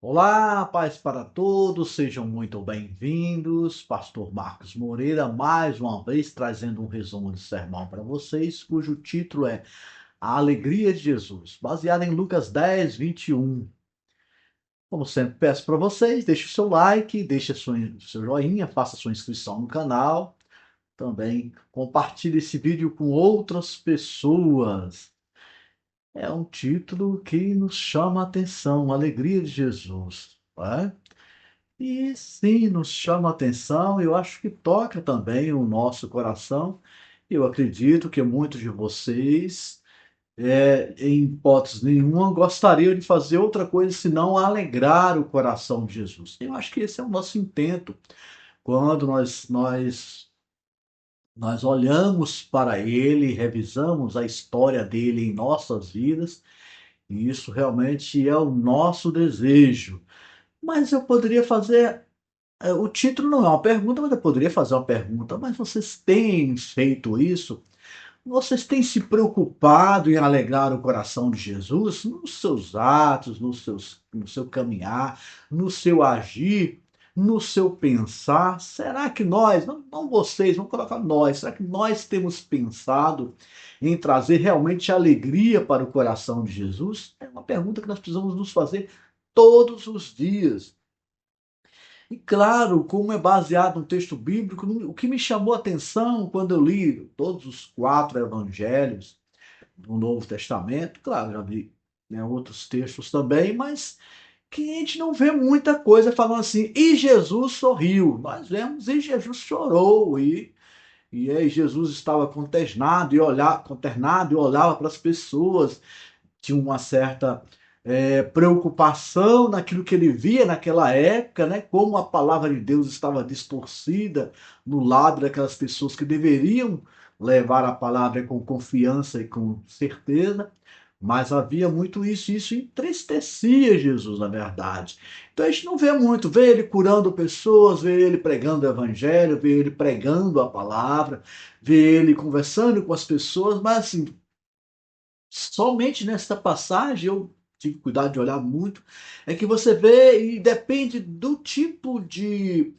Olá, paz para todos, sejam muito bem-vindos. Pastor Marcos Moreira, mais uma vez trazendo um resumo de sermão para vocês, cujo título é A Alegria de Jesus, baseado em Lucas 10, 21. Como sempre, peço para vocês, deixe o seu like, deixe seu joinha, faça sua inscrição no canal, também compartilhe esse vídeo com outras pessoas. É um título que nos chama a atenção, a alegria de Jesus, não é? E sim, nos chama a atenção, eu acho que toca também o nosso coração. Eu acredito que muitos de vocês, em hipótese nenhuma, gostariam de fazer outra coisa senão alegrar o coração de Jesus. Eu acho que esse é o nosso intento quando nós olhamos para ele, revisamos a história dele em nossas vidas, e isso realmente é o nosso desejo. Mas eu poderia fazer o título não é uma pergunta, mas eu poderia fazer uma pergunta. Mas vocês têm feito isso? Vocês têm se preocupado em alegrar o coração de Jesus nos seus atos, no seu caminhar, no seu agir, no seu pensar? Será que nós, não vocês, vamos colocar nós, será que nós temos pensado em trazer realmente alegria para o coração de Jesus? É uma pergunta que nós precisamos nos fazer todos os dias. E claro, como é baseado no texto bíblico, o que me chamou a atenção quando eu li todos os quatro evangelhos do Novo Testamento, claro, já vi, né, outros textos também, mas que a gente não vê muita coisa falando assim, e Jesus sorriu. Nós vemos, e Jesus chorou, e aí Jesus estava consternado e olhava para as pessoas, tinha uma certa preocupação naquilo que ele via naquela época, né? Como a palavra de Deus estava distorcida no lábio daquelas pessoas que deveriam levar a palavra com confiança e com certeza. Mas havia muito isso, e isso entristecia Jesus, na verdade. Então a gente não vê muito, vê ele curando pessoas, vê ele pregando o evangelho, vê ele pregando a palavra, vê ele conversando com as pessoas, mas assim, somente nesta passagem, eu tive cuidado de olhar muito, é que você vê e depende do tipo de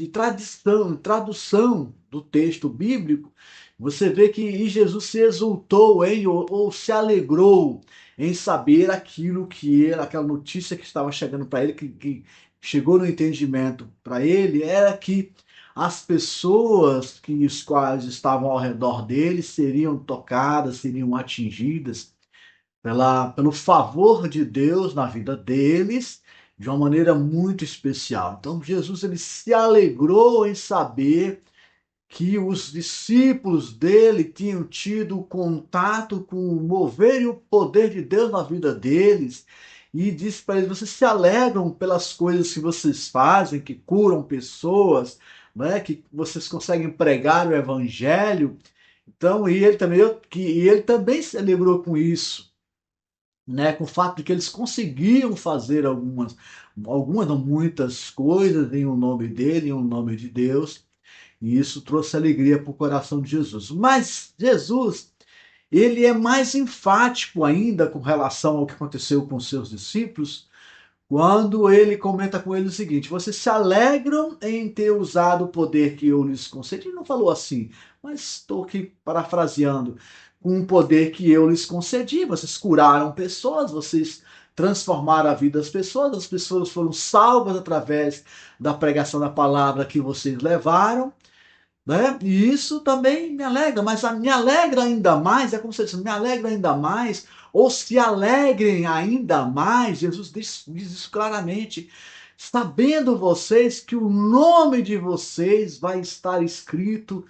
tradição, tradução do texto bíblico, você vê que Jesus se exultou ou se alegrou em saber aquilo que ele, aquela notícia que estava chegando para ele, que chegou no entendimento para ele, era que as pessoas que os quais estavam ao redor dele seriam tocadas, seriam atingidas pelo favor de Deus na vida deles de uma maneira muito especial. Então Jesus ele se alegrou em saber que os discípulos dele tinham tido contato com o mover e o poder de Deus na vida deles. E disse para eles: vocês se alegram pelas coisas que vocês fazem, que curam pessoas, né? Que vocês conseguem pregar o evangelho. Então, e ele também se alegrou com isso, né? Com o fato de que eles conseguiam fazer algumas não muitas coisas em o nome dele, em o nome de Deus. E isso trouxe alegria para o coração de Jesus. Mas Jesus, ele é mais enfático ainda com relação ao que aconteceu com seus discípulos, quando ele comenta com eles o seguinte: vocês se alegram em ter usado o poder que eu lhes concedi. Ele não falou assim, mas estou aqui parafraseando. Com o poder que eu lhes concedi, vocês curaram pessoas, vocês transformaram a vida das pessoas, as pessoas foram salvas através da pregação da palavra que vocês levaram, né? E isso também me alegra, mas me alegra ainda mais, é como se diz, me alegra ainda mais, ou se alegrem ainda mais, Jesus diz isso claramente, sabendo vocês que o nome de vocês vai estar escrito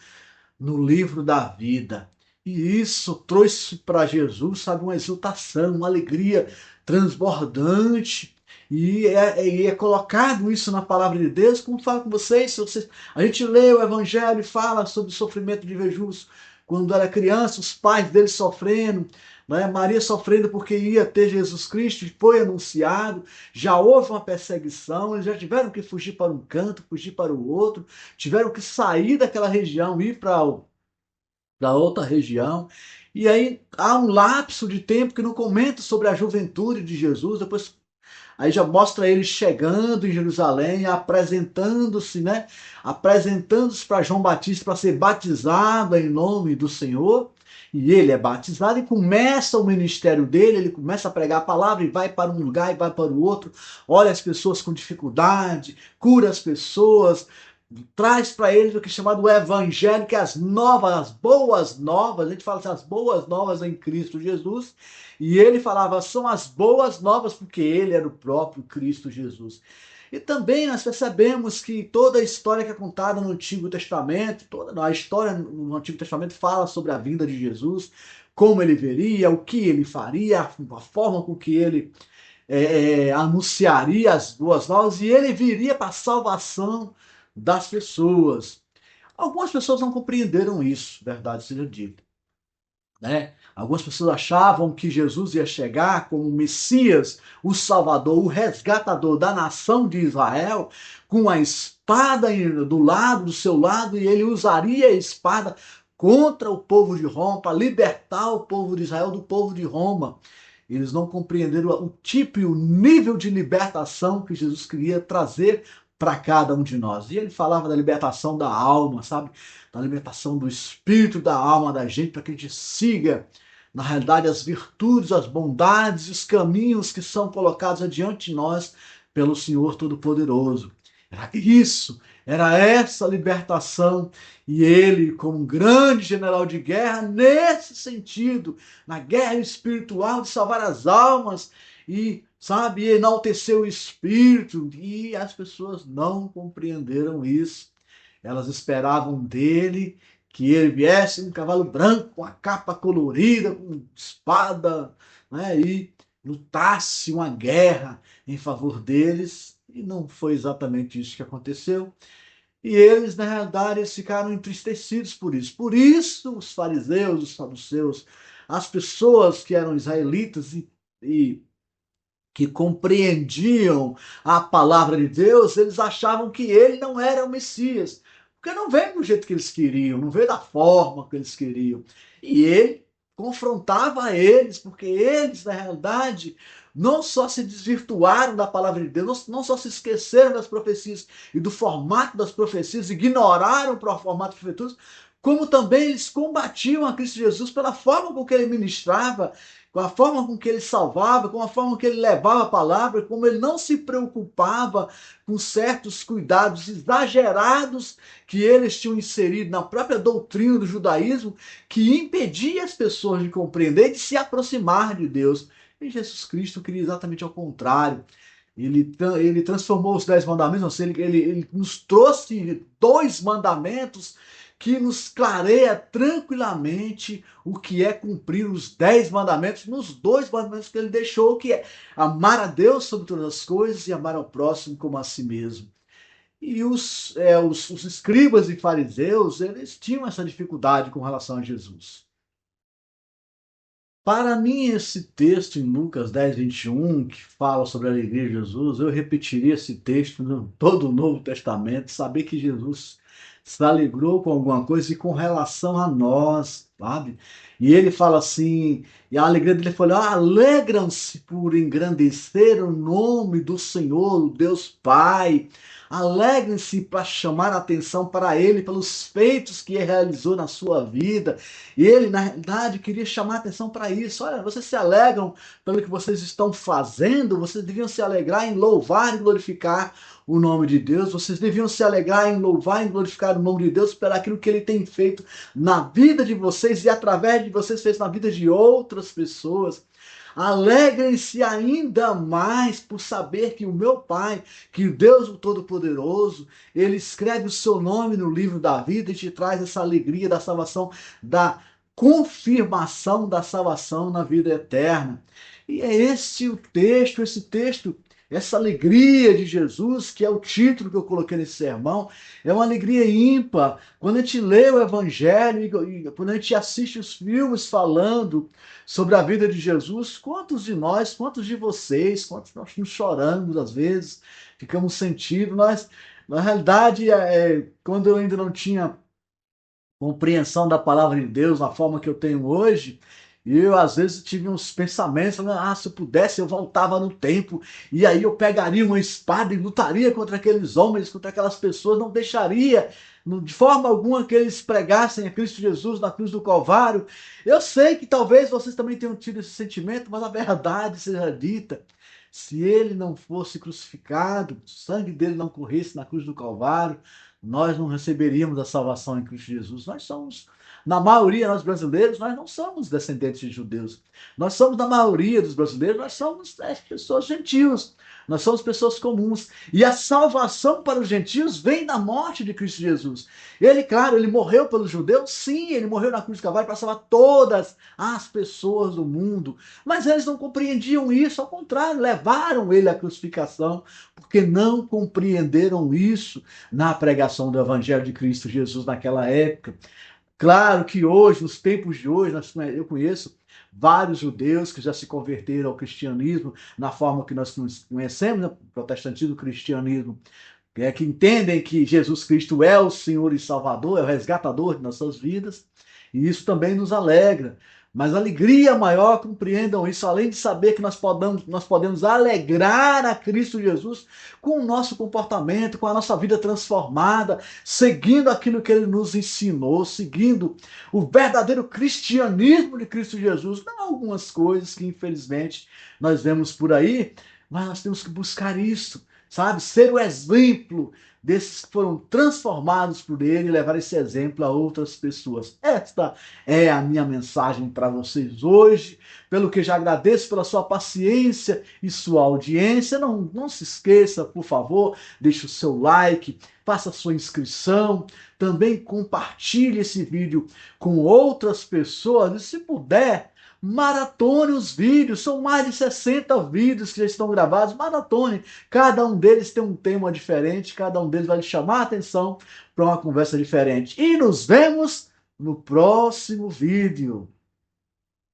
no livro da vida. E isso trouxe para Jesus, sabe, uma exultação, uma alegria transbordante. E é colocado isso na palavra de Deus, como falo com vocês, a gente lê o Evangelho e fala sobre o sofrimento de Jesus quando era criança, os pais dele sofrendo, né? Maria sofrendo porque ia ter Jesus Cristo, foi anunciado, já houve uma perseguição, eles já tiveram que fugir para um canto, fugir para o outro, tiveram que sair daquela região, ir para outra região. E aí há um lapso de tempo que não comenta sobre a juventude de Jesus, depois Aí já mostra ele chegando em Jerusalém, apresentando-se, né? Apresentando-se para João Batista para ser batizado em nome do Senhor. E ele é batizado e começa o ministério dele, ele começa a pregar a palavra e vai para um lugar e vai para o outro, olha as pessoas com dificuldade, cura as pessoas, traz para eles o que é chamado evangelho, que é as novas, as boas novas, a gente fala assim, as boas novas em Cristo Jesus, e ele falava, são as boas novas, porque ele era o próprio Cristo Jesus. E também nós percebemos que toda a história que é contada no Antigo Testamento, toda a história no Antigo Testamento fala sobre a vinda de Jesus, como ele veria, o que ele faria, a forma com que ele anunciaria as boas novas, e ele viria para a salvação das pessoas. Algumas pessoas não compreenderam isso, verdade seja dita, né? Algumas pessoas achavam que Jesus ia chegar como o Messias, o Salvador, o resgatador da nação de Israel, com a espada do lado, do seu lado, e ele usaria a espada contra o povo de Roma, para libertar o povo de Israel do povo de Roma. Eles não compreenderam o tipo e o nível de libertação que Jesus queria trazer para cada um de nós. E ele falava da libertação da alma, sabe? Da libertação do espírito, da alma da gente, para que a gente siga, na realidade, as virtudes, as bondades e os caminhos que são colocados adiante de nós pelo Senhor Todo-Poderoso. Era isso, era essa libertação. E ele, como um grande general de guerra, nesse sentido, na guerra espiritual de salvar as almas e, sabe, enaltecer o espírito. E as pessoas não compreenderam isso. Elas esperavam dele que ele viesse em um cavalo branco, com a capa colorida, com espada, né, e lutasse uma guerra em favor deles. E não foi exatamente isso que aconteceu. E eles, na realidade, eles ficaram entristecidos por isso. Por isso, os fariseus, os saduceus, as pessoas que eram israelitas e que compreendiam a palavra de Deus, eles achavam que ele não era o Messias. Porque não veio do jeito que eles queriam, não veio da forma que eles queriam. E ele confrontava eles, porque eles, na realidade, não só se desvirtuaram da palavra de Deus, não só se esqueceram das profecias e do formato das profecias, ignoraram o formato das profecias, como também eles combatiam a Cristo Jesus pela forma com que ele ministrava, com a forma com que ele salvava, com a forma com que ele levava a palavra, como ele não se preocupava com certos cuidados exagerados que eles tinham inserido na própria doutrina do judaísmo, que impedia as pessoas de compreender e de se aproximar de Deus. E Jesus Cristo queria exatamente ao contrário. Ele transformou os 10 mandamentos, ou seja, ele nos trouxe 2 mandamentos que nos clareia tranquilamente o que é cumprir os 10 mandamentos, nos 2 mandamentos que ele deixou, que é amar a Deus sobre todas as coisas e amar ao próximo como a si mesmo. E os escribas e fariseus, eles tinham essa dificuldade com relação a Jesus. Para mim, esse texto em Lucas 10, 21, que fala sobre a alegria de Jesus, eu repetiria esse texto em todo o Novo Testamento, saber que Jesus se alegrou com alguma coisa e com relação a nós, sabe? E ele fala assim, e a alegria dele foi: alegram-se por engrandecer o nome do Senhor, o Deus Pai. Alegrem-se para chamar a atenção para ele, pelos feitos que ele realizou na sua vida. E ele, na realidade, queria chamar a atenção para isso. Olha, vocês se alegram pelo que vocês estão fazendo, vocês deviam se alegrar em louvar e glorificar o nome de Deus, vocês deviam se alegrar em louvar e glorificar o nome de Deus pelo aquilo que ele tem feito na vida de vocês e através de vocês fez na vida de outras pessoas. Alegrem-se ainda mais por saber que o meu Pai, que o Deus o Todo-Poderoso, ele escreve o seu nome no livro da vida e te traz essa alegria da salvação, da confirmação da salvação na vida eterna. E é esse texto, essa alegria de Jesus, que é o título que eu coloquei nesse sermão, é uma alegria ímpar. Quando a gente lê o Evangelho e quando a gente assiste os filmes falando sobre a vida de Jesus, quantos de nós, quantos de vocês, quantos nós não choramos às vezes, ficamos sentidos, na realidade, quando eu ainda não tinha compreensão da palavra de Deus na forma que eu tenho hoje, E eu, às vezes, tive uns pensamentos, falando, se eu pudesse, eu voltava no tempo, e aí eu pegaria uma espada e lutaria contra aqueles homens, contra aquelas pessoas, não deixaria de forma alguma que eles pregassem a Cristo Jesus na cruz do Calvário. Eu sei que talvez vocês também tenham tido esse sentimento, mas a verdade seja dita. Se ele não fosse crucificado, o sangue dele não corresse na cruz do Calvário, nós não receberíamos a salvação em Cristo Jesus. Nós somos, na maioria, nós brasileiros, nós não somos descendentes de judeus. Nós somos, na maioria dos brasileiros, nós somos pessoas gentios. Nós somos pessoas comuns. E a salvação para os gentios vem da morte de Cristo Jesus. Ele, claro, ele morreu pelos judeus, sim, ele morreu na cruz do Calvário para salvar todas as pessoas do mundo. Mas eles não compreendiam isso, ao contrário, levaram ele à crucificação, porque não compreenderam isso na pregação do Evangelho de Cristo Jesus naquela época. Claro que hoje, nos tempos de hoje, eu conheço vários judeus que já se converteram ao cristianismo na forma que nós conhecemos, né? O protestantismo, o cristianismo, que entendem que Jesus Cristo é o Senhor e Salvador, é o resgatador de nossas vidas, e isso também nos alegra. Mas alegria maior, compreendam isso, além de saber que nós podemos alegrar a Cristo Jesus com o nosso comportamento, com a nossa vida transformada, seguindo aquilo que ele nos ensinou, seguindo o verdadeiro cristianismo de Cristo Jesus. Não algumas coisas que, infelizmente, nós vemos por aí, mas nós temos que buscar isso, sabe? Ser o exemplo desses que foram transformados por ele e levar esse exemplo a outras pessoas. Esta é a minha mensagem para vocês hoje, pelo que já agradeço pela sua paciência e sua audiência. Não se esqueça, por favor, deixe o seu like, faça a sua inscrição, também compartilhe esse vídeo com outras pessoas e, se puder, maratone os vídeos, são mais de 60 vídeos que já estão gravados, maratone, cada um deles tem um tema diferente, cada um deles vai lhe chamar a atenção para uma conversa diferente. E nos vemos no próximo vídeo.